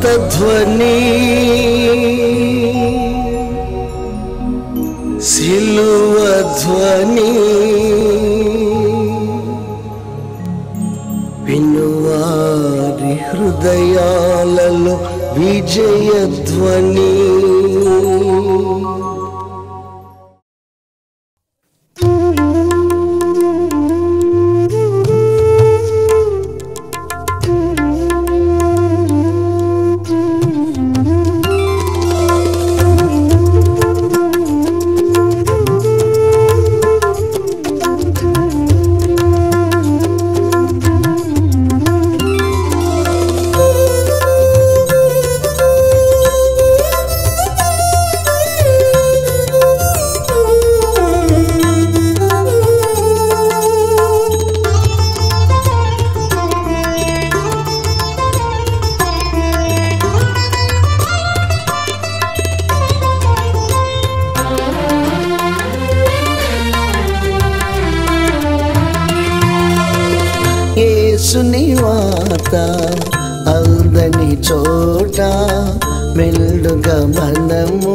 ధ్వని సిలువ ధ్వని వినువారి హృదయాలలో విజయ ధ్వని. యేసుని వాత అందని చోట మెల్లుగా మనము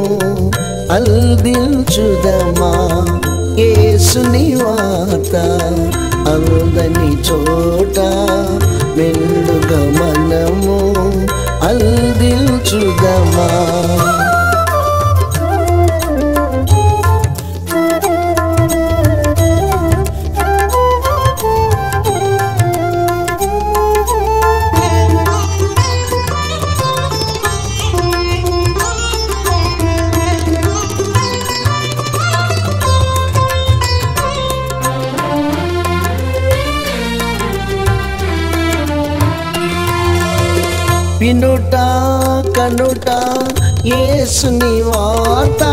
అందించుదమా. యేసుని వాత అందని చోట మెల్లుగా మనము అందించుదమా. వినుట కనుట యేసుని వాత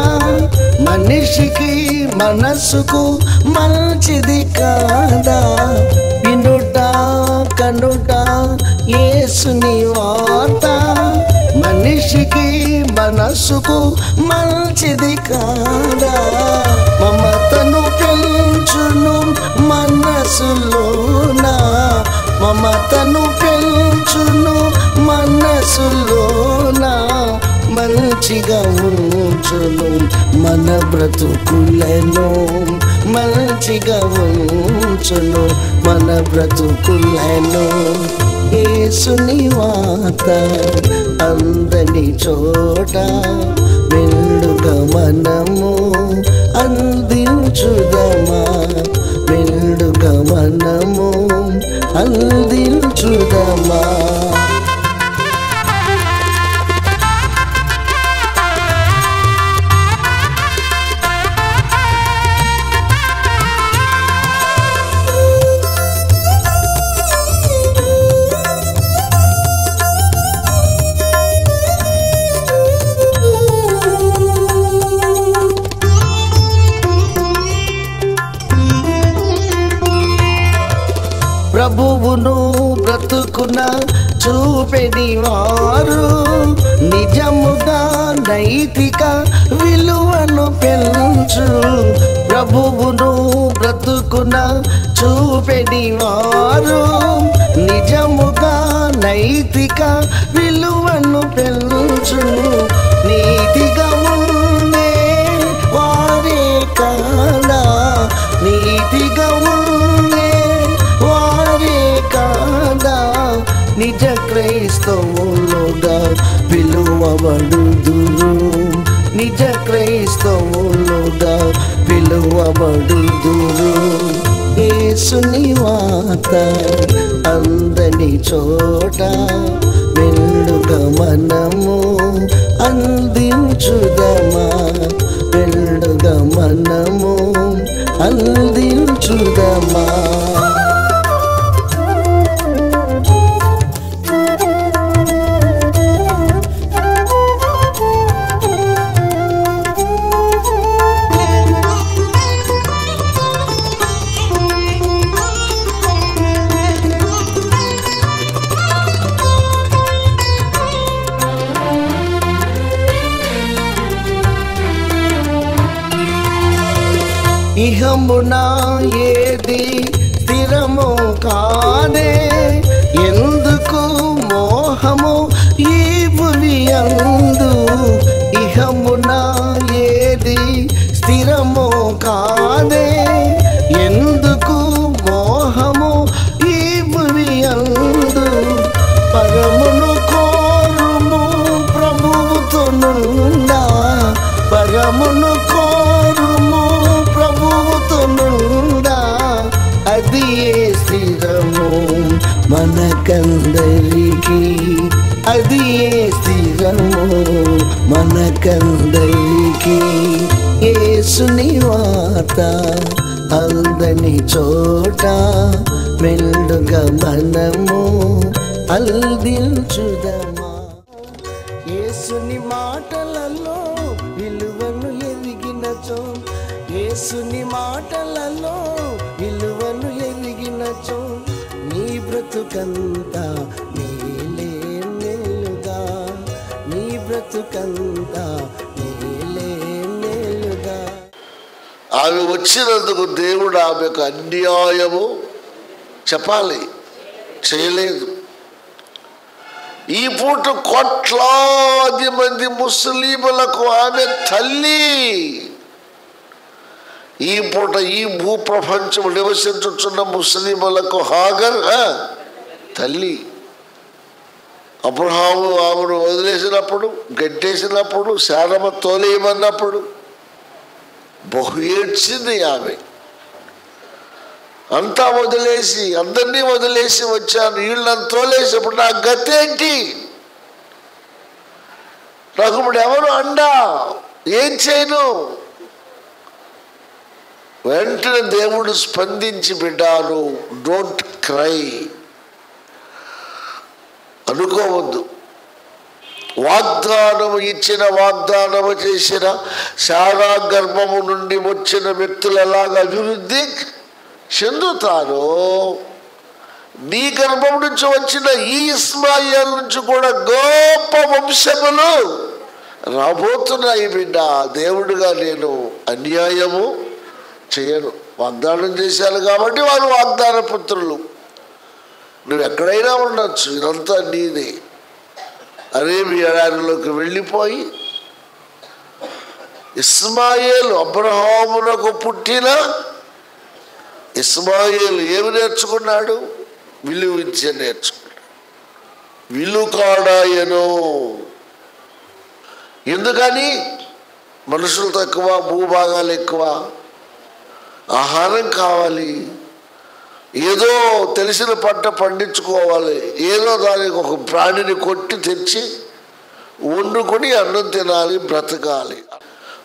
మనిషికి మనసుకు మంచిది కాదా. వినుట కనుట యేసుని వాత మనిషికి మనసుకు మంచిది కాదా. మమతను పెంచును మనసులోన, మమతను పెంచును మనసులోన, మంచిగా ఉంచును మన బ్రతుకులను, మంచిగా ఉంచును మన బ్రతుకులను. యేసుని వాత అందని చోట మెల్లుగా మనము అందించుదమా, మెల్లుగా మనము అందించుదమా. ప్రభువును బ్రతుకున చూపెడి వారు నిజముగా నైతిక విలువను పెంచు. ప్రభువును బ్రతుకున చూపెడి వారు నిజముగా నైతిక విలువను పెంచు. నీతిగా ఉండే వారే కాదా, నీతిగా ఉండే వారే కాదా నిజ క్రైస్తవులుగా పిలువబడుదురు, నిజ క్రైస్తవులుగా పిలువబడుదురు. యేసుని వాత అందని చోట మెల్లుగా మనము అందించుదమా, మెల్లుగా మనము అందించుదమా. ఇహమున ఏది స్థిరము కాదే, ఎందుకు మోహము ఈవు స్థిరమున ఏది స్థిరము కాదే, ఎందుకు మోహము ఈ భువి యందు. పరమును కోరుము ప్రభువుతోనుండా, పరమును కోరుము ప్రభువుతోనుండా, అది ఏ స్థిరము మనకందరికి, అది ఏ స్థిరము మనకందరికి. యేసుని వార్త అందని చోట మెండుగా మనము అందించుదమా. యేసుని మాటలలో విలువను ఎరిగినచో, యేసుని మాటలలో విలువను ఎరిగినచో, నీ బ్రతుకంతా మేలే మేలుగా, నీ బ్రతుకంతా మేలే మేలుగా. ఆమె వచ్చినందుకు దేవుడు ఆమెకు అన్యాయము చెప్పాలి, చేయలేదు. ఈ పూట కోట్లాది మంది ముస్లింలకు ఆమె తల్లి. ఈ పూట ఈ భూప్రపంచం నివసించుతున్న ముస్లింలకు హాగర్ తల్లి. అబ్రహాము ఆమెను వదిలేసినప్పుడు, గట్టేసినప్పుడు, శారమ తోలేయమన్నప్పుడు బహు ఏడ్చింది ఆమె. అంతా వదిలేసి, అందరినీ వదిలేసి వచ్చాను, వీళ్ళని తోలేసినప్పుడు నా గతేంటి, నాకు ఇప్పుడు ఎవరు అండా, ఏం చేయను. వెంటనే దేవుడు స్పందించి, బిడ్డాను డోంట్ క్రై, అనుకోవద్దు. వాగ్దానము ఇచ్చిన, వాగ్దానము చేసిన, శారా గర్భము నుండి వచ్చిన వ్యక్తులు ఎలాగ అభివృద్ధి చెందుతారో, నీ గర్భం నుంచి వచ్చిన ఈ ఇస్మాయిల్ నుంచి కూడా గొప్ప వంశములు రాబోతున్నాయి. బిడ్డ, దేవుడిగా నేను అన్యాయము చేయను. వాగ్దానం చేశాను కాబట్టి వారు వాగ్దాన పుత్రులు. నువ్వు ఎక్కడైనా ఉండొచ్చు, ఇదంతా నీదే. అరేబియా అడవిలోకి వెళ్ళిపోయి ఇస్మాయిల్, అబ్రహామునకు పుట్టిన ఇస్మాయిల్ ఏమి నేర్చుకున్నాడు? విలువ విద్య నేర్చుకున్నాడు. విలుకాడాయను. ఎందుకని? మనుషులు తక్కువ, భూభాగాలు ఎక్కువ, ఆహారం కావాలి, ఏదో తెలిసిన పంట పండించుకోవాలి, ఏదో దానికి ఒక ప్రాణిని కొట్టి తెచ్చి వండుకొని అన్నం తినాలి, బ్రతకాలి.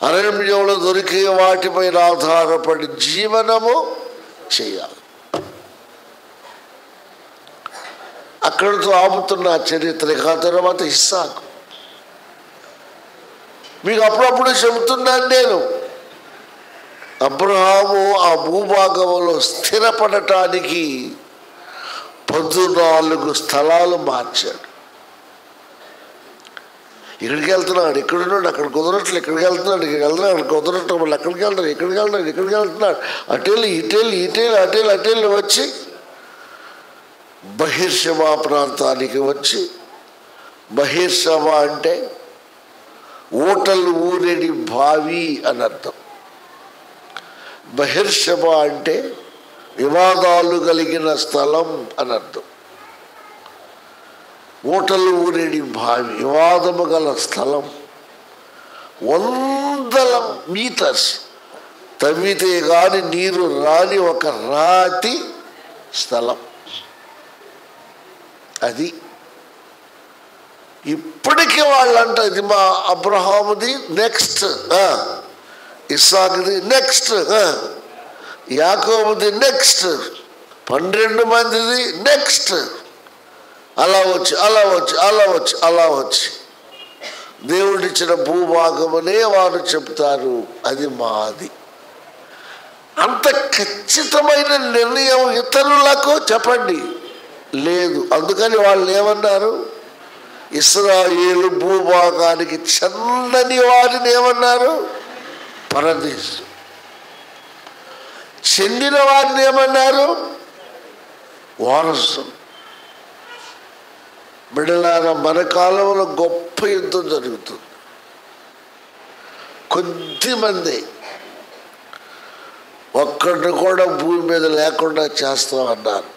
అరణ్యంలో దొరికే వాటిపైన ఆధారపడి జీవనము చేయాలి. అక్కడితో ఆపుతున్న చరిత్ర. ఆ తర్వాత ఇస్సాకు. మీకు అప్పుడప్పుడు చెబుతున్నాను నేను, అబ్రహాము ఆ భూభాగంలో స్థిరపడటానికి 14 స్థలాలు మార్చాడు. ఇక్కడికి వెళ్తున్నాడు, ఇక్కడున్నాడు, అక్కడ కుదరట్లేదు, ఇక్కడికి వెళ్తున్నాడు, ఇక్కడికి వెళ్తున్నాడు, అక్కడ కుదరటం వల్ల అక్కడికి వెళ్తున్నాడు, ఇక్కడికి వెళ్తున్నాడు, ఇక్కడికి వెళ్తున్నాడు, అటెళ్ళి ఇటెళ్ళి ఇటెళ్ళి అటెళ్ళి అటెళ్ళి వచ్చి బహిర్షమా ప్రాంతానికి వచ్చి, బహిర్షమా అంటే ఊటలు ఊరేడి బావి అని అర్థం. బహిర్షమా అంటే వివాదాలు కలిగిన స్థలం అని అర్థం. ఊటలు ఊరేడి బావి, వివాదము గల స్థలం. 100 మీటర్స్ తవ్వితే కానీ నీరు రాని ఒక రాతి స్థలం అది. ఇప్పటికీ వాళ్ళంట, ఇది మా అబ్రహాముది, నెక్స్ట్ ఇస్సాకుది, నెక్స్ట్ యాకోబుది, నెక్స్ట్ 12 మందిది, నెక్స్ట్ అలా వచ్చి అలా వచ్చి అలా వచ్చి అలా వచ్చి దేవుడిచ్చిన భూభాగమనే వారు చెప్తారు అది మాది. అంత ఖచ్చితమైన నిర్ణయం ఇతరులకు చెప్పండి లేదు. అందుకని వాళ్ళు ఏమన్నారు? ఇశ్రాయేలు భూభాగానికి చెందని వారిని ఏమన్నారు? పరదేశు. చెందిన వారిని ఏమన్నారు? వారసు. బిడ్డలారా, మన కాలంలో గొప్ప యుద్ధం జరుగుతుంది. కొద్దిమంది ఒక్కడిని కూడా భూమి మీద లేకుండా చేస్తామన్నారు.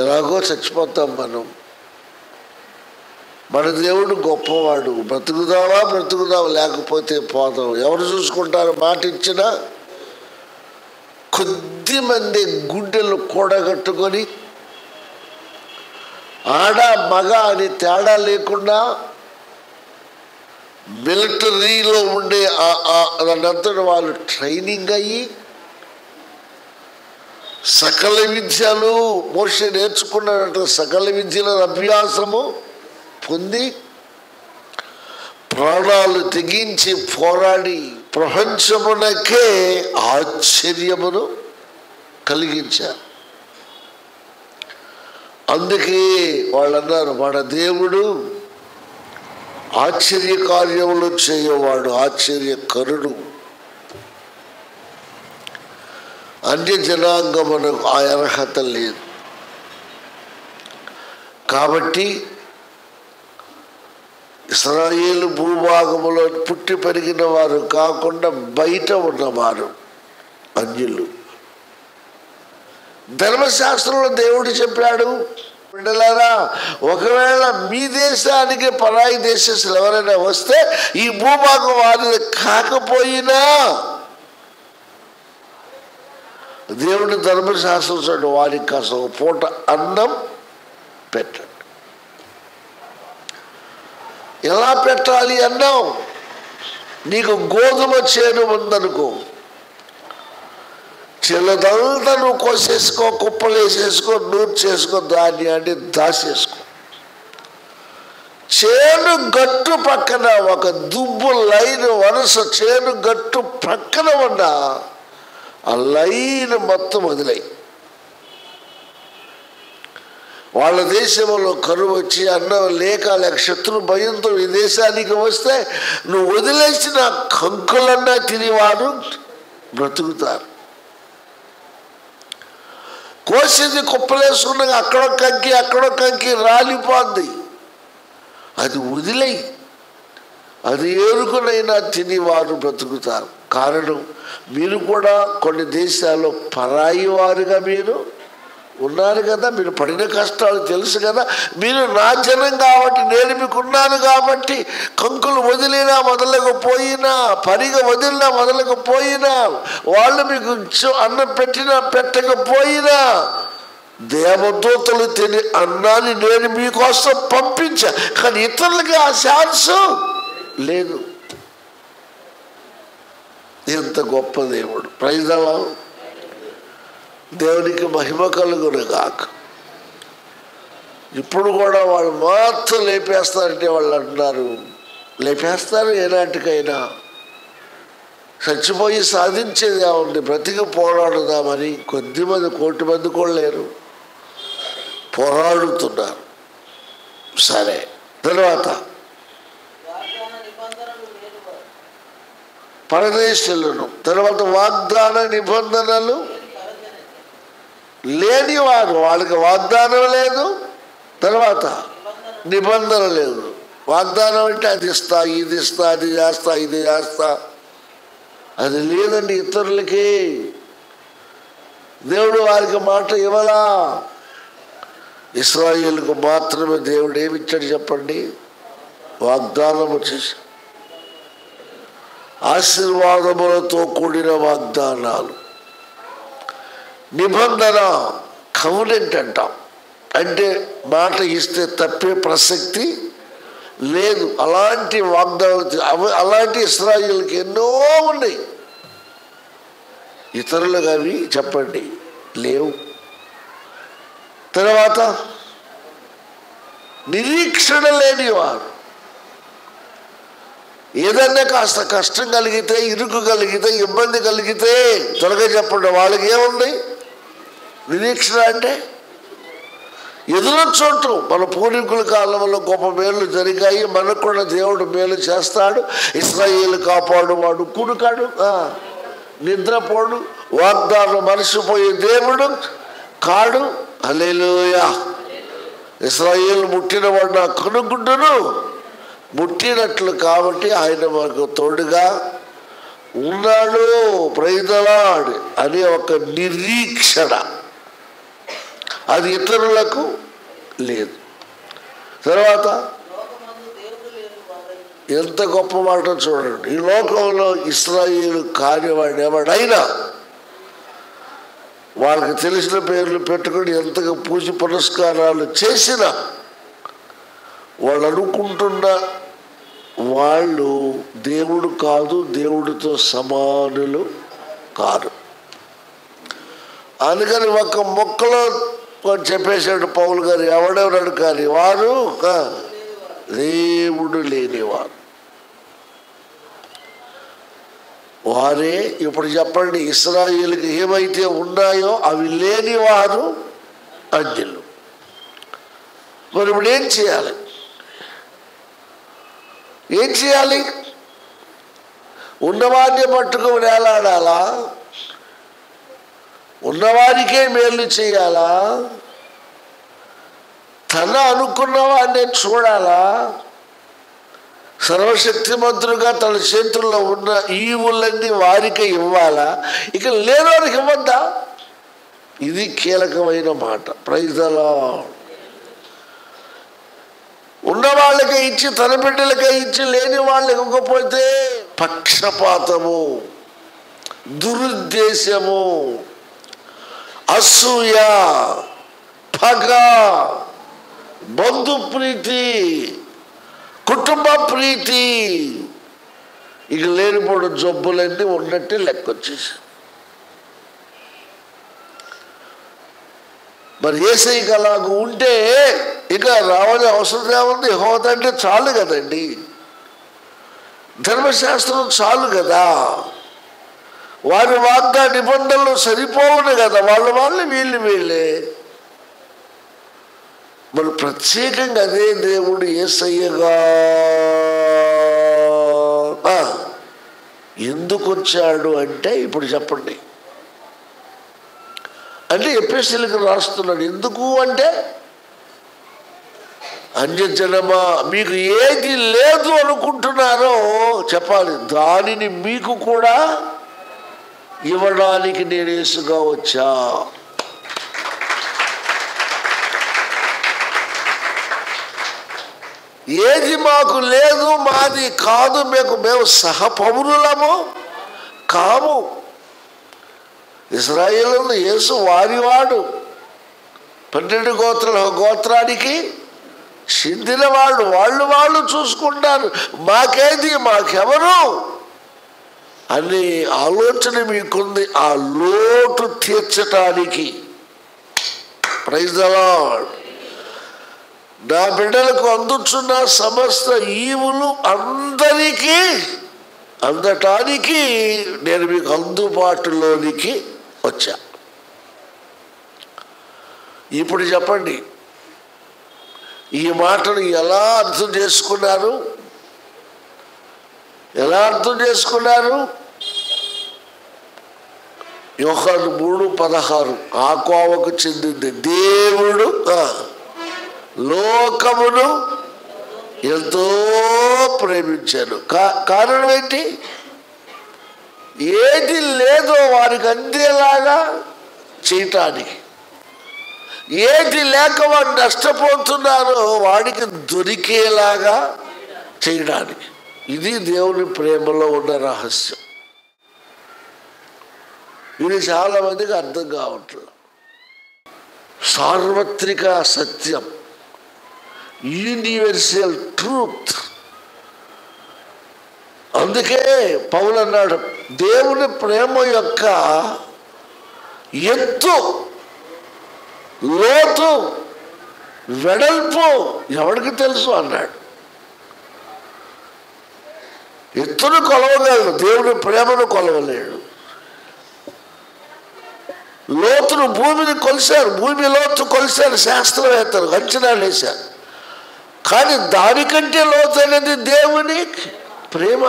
ఎలాగో చచ్చిపోతాం మనం. మన దేవుడు గొప్పవాడు. బ్రతుకుదామా లేకపోతే పోదాం. ఎవరు చూసుకుంటారు? మాట ఇచ్చినా కొద్దిమంది గుండెలు కూడగట్టుకొని ఆడ మగ అని తేడా లేకుండా మిలిటరీలో ఉండే దానంతటి వాళ్ళు ట్రైనింగ్ అయ్యి సకల విద్యలు మోషే నేర్చుకున్నట్టు సకల విద్యల అభ్యాసము పొంది ప్రాణాలు తెగించి పోరాడి ప్రపంచమునకే ఆశ్చర్యమును కలిగించారు. అందుకే వాళ్ళు అన్నారు, మన దేవుడు ఆశ్చర్య కార్యములు చేయవాడు, ఆశ్చర్యకరుడు. అన్య జనాంగమునకు ఆ అర్హత లేదు. కాబట్టి ఇశ్రాయేలు భూభాగములో పుట్టి పెరిగిన వారు కాకుండా బయట ఉన్నవారు అన్యులు. ధర్మశాస్త్రంలో దేవుడు చెప్పాడు, బిడ్డలారా, ఒకవేళ మీ దేశానికి పరాయి దేశస్తులు ఎవరైనా వస్తే ఈ భూభాగం వారిది కాకపోయినా దేవుడి ధర్మశాస్త్రం వారికి కాస్త ఒక పూట అన్నం పెట్టండి. ఎలా పెట్టాలి అన్నం? నీకు గోధుమ చేను ఉందనుకో, చిన్నదంతా నువ్వు కోసేసుకో, కుప్పలు వేసేసుకో, నూరు చేసుకో, ధాన్యాన్ని దాసేసుకో. చేను గట్టు పక్కన ఒక దుబ్బు లైన్ వరుస చేను గట్టు పక్కన ఉన్న ఆ లైన్ మొత్తం వదిలేయి. వాళ్ళ దేశంలో కరువు వచ్చి అన్నం లేక శత్రు భయంతో ఈ దేశానికి వస్తే నువ్వు వదిలేసిన కంకులన్నా తినేవారు బ్రతుకుతారు. కోసింది కుప్పలేసుకున్నాక అక్కడో కంకి రాలిపోద్ది. అది వదిలేయి, అది ఏరుకునైనా తినేవారు బ్రతుకుతారు. కారణం, మీరు కూడా కొన్ని దేశాల్లో పరాయి వారుగా మీరు ఉన్నారు కదా. మీరు పడిన కష్టాలు తెలుసు కదా. మీరు నా జనం కాబట్టి, నేను మీకు ఉన్నాను కాబట్టి, కంకులు వదిలినా మొదలకపోయినా, పరిగ వదిలినా మొదలకపోయినా, వాళ్ళు మీకు అన్నం పెట్టినా పెట్టకపోయినా, దేవదూతలు తిని అన్నాన్ని నేను మీకోసం పంపించా. కానీ ఇతరులకి ఆ ఛాన్స్ లేదు. ఎంత గొప్ప దేవుడు! Praise the Lord. దేవునికి మహిమ కలుగును గాక. ఇప్పుడు కూడా వాళ్ళు మాత్రం లేపేస్తారంటే వాళ్ళు అంటున్నారు, లేపేస్తారు ఏనాటికైనా. చచ్చిపోయి సాధించేది ఏముంది? బ్రతికి పోరాడుదామని కొద్దిమంది, కోటి మంది కూడా లేరు, పోరాడుతున్నారు. సరే, తర్వాత పరదేశులను, తర్వాత వాగ్దాన నిబంధనలు లేనివారు, వాళ్ళకి వాగ్దానం లేదు, తర్వాత నిబంధన లేదు. వాగ్దానం అంటే అది ఇస్తా, ఇది ఇస్తా, అది చేస్తా, ఇది చేస్తా, అది లేదండి ఇతరులకి. దేవుడు వారికి మాట ఇవ్వలా. ఇశ్రాయేలుకు మాత్రమే దేవుడు ఏమిచ్చాడు చెప్పండి? వాగ్దానము చేసి, ఆశీర్వాదములతో కూడిన వాగ్దానాలు. నిబంధన, కవెనెంట్ అంటాం. అంటే మాట ఇస్తే తప్పే ప్రసక్తి లేదు. అలాంటి వాగ్దానాలు, అలాంటి ఇశ్రాయేలుకి ఎన్నో ఉన్నాయి. ఇతరులకు అవి చెప్పండి లేవు. తర్వాత నిరీక్షణ లేనివారు. ఏదన్నా కాస్త కష్టం కలిగితే, ఇరుకు కలిగితే, ఇబ్బంది కలిగితే త్వరగా చెప్పండి, వాళ్ళకి ఏముంది? నిరీక్షణ అంటే ఎదురు చూడటం. మన పూర్వీకుల కాలంలో గొప్ప మేలు జరిగాయి, మనకు కూడా దేవుడు మేలు చేస్తాడు. ఇశ్రాయేలు కాపాడువాడు, కునుకాడు, నిద్రపోడు, వాగ్దానం మరచిపోయే దేవుడు కాడు. హల్లెలూయా. ఇశ్రాయేలు ముట్టినవాడు నా కనుగుడ్డును ముట్టినట్లు కాబట్టి ఆయన మనకు తోడుగా ఉన్నాడు. ప్రైజ్ ది లార్డ్ అనే ఒక నిరీక్షణ అది ఇతరులకు లేదు. తర్వాత ఎంత గొప్ప మాట చూడండి, ఈ లోకంలో ఇశ్రాయేలు కానివాడు ఎవడైనా వాళ్ళకి తెలిసిన పేర్లు పెట్టుకొని ఎంతగా పూజ పురస్కారాలు చేసినా వాళ్ళు అనుకుంటున్న వాళ్ళు దేవుడు కాదు, దేవుడితో సమానులు కాదు. అందుకని ఒక మొక్కలో చెప్పేశాడు పౌలు గారు, ఎవడెవరాడు కానీ వారు దేవుడు లేనివారు. వారే ఇప్పుడు చెప్పండి, ఇశ్రాయేలుకి ఏమైతే ఉన్నాయో అవి లేనివారు అన్యులు. మరి ఇప్పుడు ఏం చేయాలి? ఏం చేయాలి? ఉన్నవాడిని పట్టుకుని వేలాడాలా? ఉన్నవాడికే మేలు చేయాలా? తన అనుకున్న వాడిని చూడాలా? సర్వశక్తిమంతుడుగా తన చేతుల్లో ఉన్న ఈవులన్నీ వారికే ఇవ్వాలా? ఇక లేనివారికి ఇవ్వద్దా? ఇది కీలకమైన మాట. Praise the Lord. ఉన్న వాళ్ళకే ఇచ్చి తన బిడ్డలకే ఇచ్చి లేని వాళ్ళు ఇవ్వకపోతే పక్షపాతము, దురుద్దేశము, అసూయ, పగ, బంధు ప్రీతి, కుటుంబ ప్రీతి, ఇక లేనిపోడు జబ్బులన్నీ ఉన్నట్టు లెక్కొచ్చేసి. మరి యేసయ్యకి అలాగ ఉంటే ఇక రావాల్సిన అవసరం ఏముంది? యెహోవా అంటే చాలు కదండి, ధర్మశాస్త్రం చాలు కదా, వారి వాగ్దా నిబంధనలు సరిపోవును కదా, వాళ్ళు వీళ్ళే. మరి ప్రత్యేకంగా అదే దేవుడు యేసయ్యగా ఎందుకు వచ్చాడు అంటే ఇప్పుడు చెప్పండి. అంటే ఎఫెసీయులకు రాస్తున్నాడు. ఎందుకు అంటే, అన్యజనమా మీకు ఏది లేదు అనుకుంటున్నారో చెప్పాలి, దానిని మీకు కూడా ఇవ్వడానికి నేను యేసుగా వచ్చా. ఏది మాకు లేదు, మాది కాదు, మేము సహపౌరులము కాము. ఇశ్రాయేలు యేసు వారివాడు, 12 గోత్రానికి చెందినవాడు. వాళ్ళు చూసుకుంటారు, మాకేది, మాకెవరు అనే ఆలోచన మీకుంది. ఆ లోటు తీర్చటానికి ప్రైజ్ ది లార్డ్. నా బిడ్డలకు అందుచున్న సమస్త ఈవులు అందరికీ అందటానికి నేను మీకు అందుబాటులోనికి వచ్చా. ఇప్పుడు చెప్పండి, ఈ మాటను ఎలా అర్థం చేసుకున్నారు? యోహాను 3:16 ఆ కోవకు చెందింది. దేవుడు లోకమును ఎంతో ప్రేమించాను. కారణం ఏంటి? ఏది లేదో వారికి అందేలాగా చేయటానికి, ఏది లేక వాడు నష్టపోతున్నారో వాడికి దొరికేలాగా చేయడానికి. ఇది దేవుని ప్రేమలో ఉన్న రహస్యం. ఇది చాలా మందికి అర్థం కావట్లేదు. సార్వత్రిక సత్యం, యూనివర్సల్ ట్రూత్. అందుకే పౌలు అన్నాడు, దేవుని ప్రేమ యొక్క ఎత్తు, లోతు, వెడల్పు ఎవరికి తెలుసు అన్నాడు. ఎత్తును కొలవగలడు, దేవుని ప్రేమను కొలవలేడు. లోతును భూమిని కొలిశారు, భూమి లోతు కొలిశారు శాస్త్రవేత్తలు, అంచనాలు వేశారు. కానీ దానికంటే లోతు అనేది దేవుని ప్రేమ.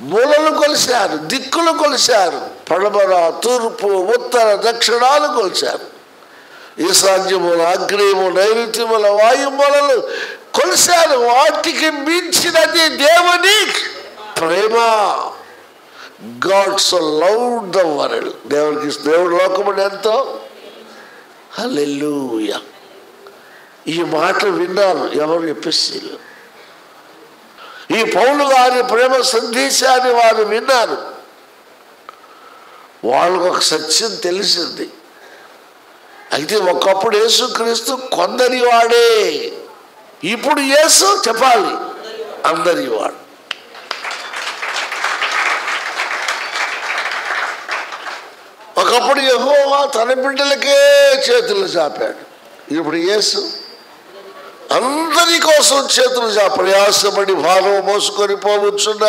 మూలలు కొలిశారు, దిక్కులు కొలిశారు, పడమర, తూర్పు, ఉత్తర, దక్షిణాలు కొలిశారు. ఈశాన్యముల, ఆగ్నేయము, నైరుత్యముల వాయుమూలలు కొలిశారు. వాటికి మించినది దేవుని ప్రేమ. God so loved the world. దేవుడు లోకమును ఎంతో. హల్లెలూయా. ఈ మాట విన్నారు ఎవరు? ఎఫెసీయులు. ఈ పౌలు గారి ప్రేమ సందేశాన్ని వారు విన్నారు. వాళ్ళకు ఒక సత్యం తెలిసింది. అయితే ఒకప్పుడు యేసుక్రీస్తు కొందరి వాడే, ఇప్పుడు యేసు చెప్పాలి అందరి వాడు. ఒకప్పుడు యెహోవా తన బిడ్డలకే చేతులు చాపాడు, ఇప్పుడు యేసు అందరి కోసం చేతులు చాపాడు. ప్రయాసపడి భారం మోసుకొని పోవచ్చున్న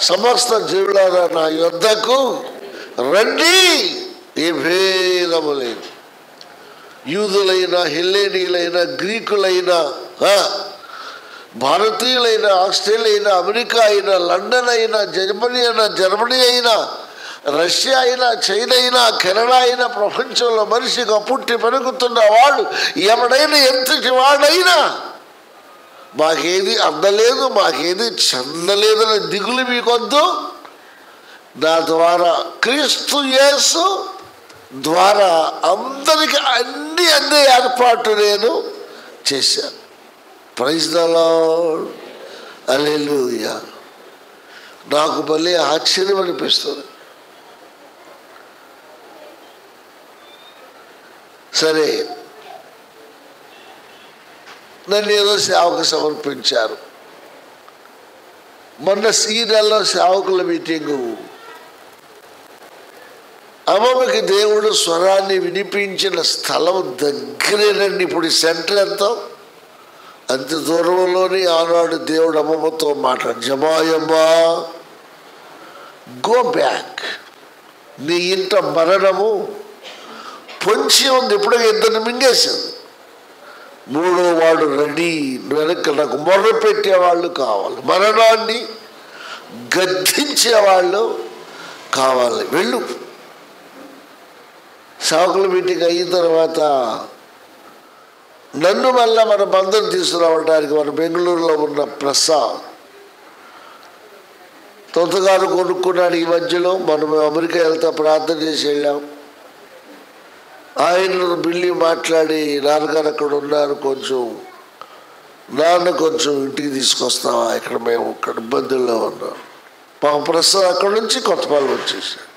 సమస్త జీవులారా నా యొద్దకు రండి. ఏ భేదము లేదు. యూదులైనా, హెల్లేనీలైనా, గ్రీకులైనా, భారతీయులైనా, ఆస్ట్రేలియా అయినా, అమెరికా అయినా, లండన్ అయినా, జర్మనీ అయినా, రష్యా అయినా, చైనా అయినా, కెనడా అయినా, ప్రపంచంలో మనిషిగా పుట్టి పెరుగుతున్న వాడు ఎవడైనా ఎంతటి వాడైనా మాకేది అందలేదు, మాకేది చెందలేదని దిగులు మీకొద్దు. నా ద్వారా క్రీస్తు యేసు ద్వారా అందరికి అన్ని ఏర్పాటు నేను చేశాను. Praise the Lord. హల్లెలూయా. నాకు భలే ఆశ్చర్యం అనిపిస్తుంది. సరే, నన్ను ఏదో సేవకు సమర్పించారు. మొన్న సీరియల్లో సేవకుల మీటింగు. అమ్మమ్మకి దేవుడు స్వరాన్ని వినిపించిన స్థలం దగ్గరేనండి. ఇప్పుడు ఈ సెంటర్ ఎంతో అంత దూరంలోనే ఆనాడు దేవుడు అమ్మమ్మతో మాట్లాడు, జమాయమ్మా గో బ్యాక్, నీ ఇంట మరణము పొంచి ఉంది, ఇప్పుడు ఇద్దరిని మింగేసింది, మూడో వాడు రెడీ, వెనక్కి నాకు మొర్ర పెట్టేవాళ్ళు కావాలి, మరణాన్ని గద్దించేవాళ్ళు కావాలి, వెళ్ళు. సేవకుల మీటింగ్ అయిన తర్వాత నన్ను మళ్ళా మన బంధం తీసుకురావడానికి మన బెంగళూరులో ఉన్న ప్రసాద్ తొంతగారు కొనుక్కున్నాడు. ఈ మధ్యలో మనం అమెరికా వెళ్తా ప్రార్థన చేసి వెళ్ళాం. ఆయన బిల్లి మాట్లాడి, నాన్నగారు అక్కడ ఉన్నారు, నాన్న కొంచెం ఇంటికి తీసుకొస్తావా, ఇక్కడ మేము ఇక్కడ ఇబ్బందుల్లో ఉన్నాం. మా ప్రసాద్ అక్కడ నుంచి కొత్తపాలెం వచ్చేసాడు.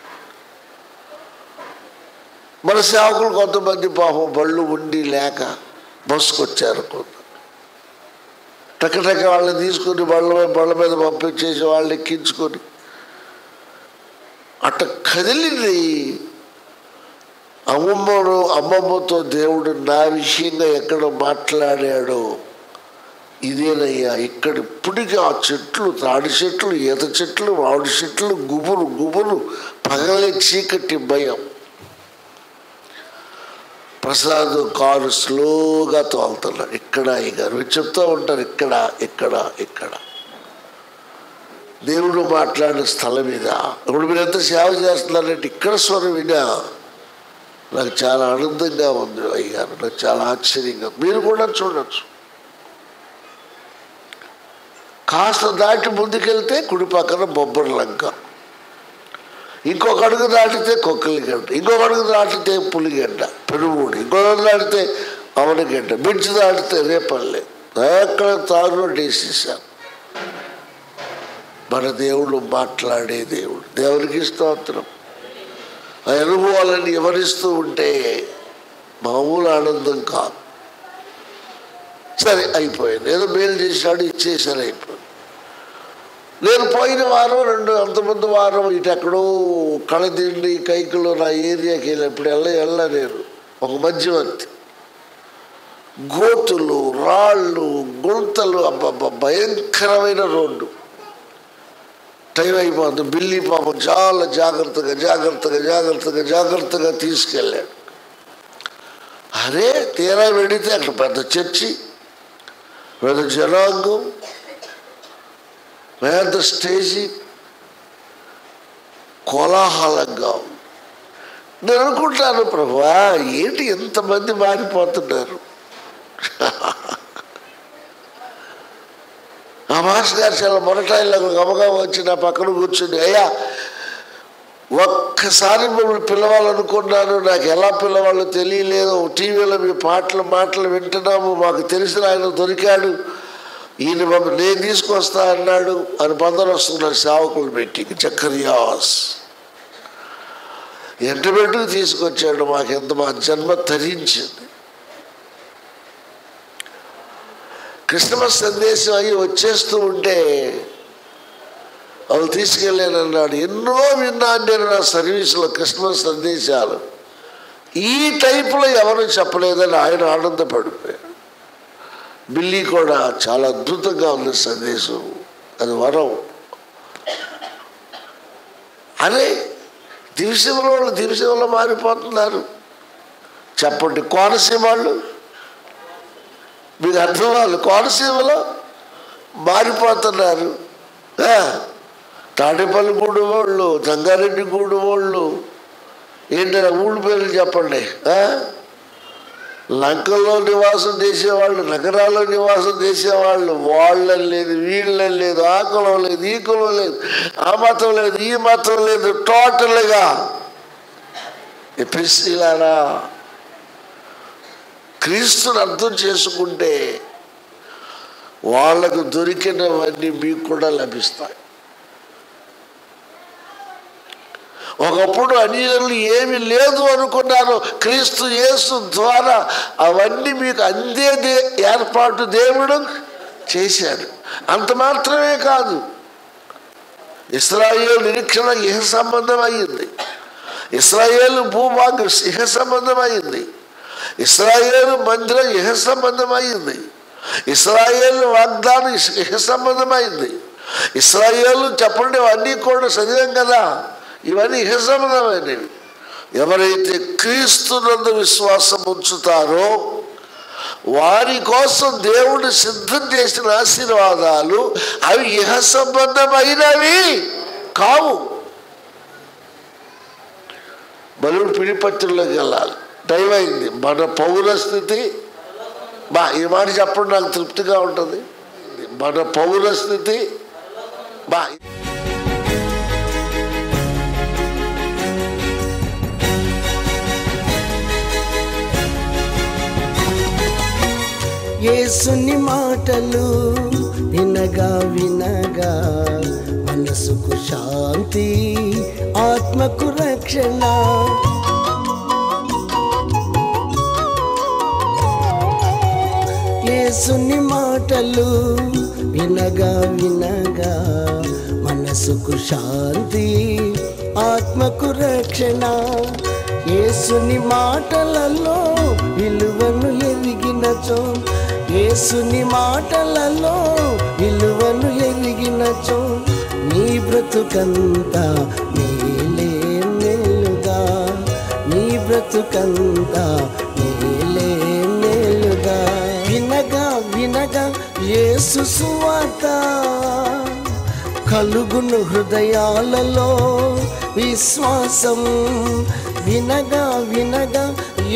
మన సేవకులు కొంతమంది పాపం బళ్ళు ఉండి లేక బస్సుకు వచ్చారు. కొంత టక్క వాళ్ళని తీసుకుని బళ్ళ మీద పంపించేసి వాళ్ళని ఎక్కించుకొని అట్ట కదిలింది. అమ్మమ్మతో దేవుడు నా విషయంగా ఎక్కడ మాట్లాడాడో ఇదేనయ్యా. ఇక్కడ ఇప్పటికీ ఆ చెట్లు, తాడి చెట్లు, ఈత చెట్లు, మామిడి చెట్లు, గుబురు పగలే చీకటి భయం. ప్రసాద్ కారు స్లోగా తోలుతున్నాడు. ఇక్కడ అయ్యగారు చెప్తూ ఉంటారు, ఇక్కడ దేవుడు మాట్లాడిన స్థలం మీద. ఇప్పుడు మీరు ఎంత సేవ చేస్తున్నారంటే ఇక్కడ స్వరం వినా నాకు చాలా ఆనందంగా ఉంది అయ్యగారు, నాకు చాలా ఆశ్చర్యంగా. మీరు కూడా చూడొచ్చు. కాస్త దాటి ముందుకెళ్తే కుడి పక్కన బొబ్బరి లంక, ఇంకొక అడుగు దాటితే కొక్కలిగడ్డ, ఇంకొక అడుగు దాటితే పులిగడ్డ పెనుమూడి, ఇంకొక అడుగు దాటితే అవనగడ్డ, బిడ్జి దాటితే రేపల్లె. ఎక్కడ తాగునట్టు వేసేసాను. మన దేవుడు మాట్లాడే దేవుడు. దేవునికి స్తోత్రం. ఆ అనుభవాలను వివరిస్తూ ఉంటే మామూలు ఆనందం కాదు. సరే అయిపోయింది, ఏదో మేలు చేశాడు, ఇచ్చేసారు, అయిపోయింది. నేను పోయిన వారం అంతమంది వారం ఇటు ఎక్కడో కళదిండి కైకులు నా ఏరియాకి వెళ్ళినప్పుడు వెళ్ళలేరు. ఒక మధ్యవర్తి, గోతులు, రాళ్ళు, గుంతలు, భయంకరమైన రోడ్డు. టైం అయిపోతుంది. బిల్లి పాపం చాలా జాగ్రత్తగా తీసుకెళ్ళాడు. అరే తీరా వెడితే అక్కడ పెద్ద చర్చి, పెద్ద జనాంగం, పెద్ద స్టేజీ, కోలాహలంగా. నేను అనుకుంటాను, ప్రభువా ఏంటి ఎంతమంది మారిపోతున్నారు. ఆ మాస్టర్ గారు చాలా మొరటాయిలకు గమగా వచ్చి నా పక్కన కూర్చుని, అయ్యా ఒక్కసారి మిమ్మల్ని పిలవాలనుకున్నాను, నాకు ఎలా పిలవాలో తెలియలేదు. టీవీలో మీ మాటలు వింటున్నాము, మాకు తెలిసిన ఆయన దొరికాడు, ఈయన మమ్మల్ని నేను తీసుకొస్తా అన్నాడు అని 15 వస్తున్నారు సేవకులు పెట్టి. జకర్యాస్ ఎంటబెట్టుకు తీసుకొచ్చాడు. మాకెంత మా జన్మ తరించింది. క్రిస్మస్ సందేశం అయ్యి వచ్చేస్తూ ఉంటే వాళ్ళు తీసుకెళ్ళానన్నాడు. ఎన్నో విన్నాను నేను నా సర్వీసులో క్రిస్మస్ సందేశాలు, ఈ టైపులో ఎవరు చెప్పలేదని ఆయన ఆనందపడిపోయాడు. బిల్లీ కూడా చాలా అద్భుతంగా ఉంది సందేశం, అది వరం. అరే దివిసీమలో మారిపోతున్నారు. చెప్పండి, కోనసీమ వాళ్ళు మీకు అర్థం వాళ్ళు కోనసీమలో మారిపోతున్నారు. తాడేపల్లిగూడు వాళ్ళు, జంగారెడ్డిగూడు వాళ్ళు, ఏంటంటే ఊళ్ళ పేర్లు చెప్పండి. లంకల్లో నివాసం చేసేవాళ్ళు, నగరాల్లో నివాసం చేసేవాళ్ళు, వాళ్ళని లేదు, వీళ్ళని లేదు, ఆ కులం లేదు, ఈ కులం లేదు, ఆ మతం లేదు, ఈ మతం లేదు, టోటల్గా ఎపిసిలారా క్రీస్తుని అర్థం చేసుకుంటే వాళ్ళకు దొరికినవన్నీ మీకు కూడా లభిస్తాయి. ఒకప్పుడు అన్యులు ఏమి లేదు అనుకున్నారు, క్రీస్తు యేసు ద్వారా అవన్నీ మీకు అందే ఏర్పాటు దేవుడు చేశాడు. అంత మాత్రమే కాదు, ఇశ్రాయేలు నిరీక్షణ ఇహ సంబంధం అయ్యింది, ఇశ్రాయేలు భూభాగం ఇహ సంబంధం అయ్యింది, ఇశ్రాయేలు మందిరం ఇహ సంబంధం అయ్యింది, ఇశ్రాయేలు వాగ్దానం ఇహ సంబంధం అయింది, ఇశ్రాయేలు చెప్పండి అన్నీ కూడా చదివాం కదా, ఇవన్నీ ఇహ సంబంధమైనవి. ఎవరైతే క్రీస్తునందు విశ్వాసం ఉంచుతారో వారి కోసం దేవుడు సిద్ధం చేసిన ఆశీర్వాదాలు అవి ఇహ సంబంధమైనవి కావు. బలుడు పిడిపత్రుల్లోకి వెళ్ళాలి, టైం అయింది. మన పౌరస్థితి ఈ మాట చెప్పడం నాకు తృప్తిగా ఉంటుంది. మన పౌరస్థితి యేసుని మాటలు వినగా వినగా మనసుకు శాంతి, ఆత్మకు రక్షణ. యేసుని మాటలు వినగా వినగా మనసుకు శాంతి, ఆత్మకు రక్షణ. యేసుని మాటలలో విలువను ఎరిగినచో, యేసుని మాటలలో విలువను ఎరిగినచో నీ బ్రతుకంతా మేలే మేలుగా, నీ బ్రతుకంతా మేలే మేలుగా. వినగా వినగా యేసు సువార్త కలుగును హృదయాలలో విశ్వాసం. వినగా వినగా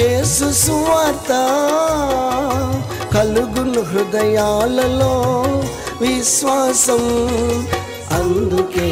యేసు సువార్త కలుగును హృదయాలలో విశ్వాసం. అందుకే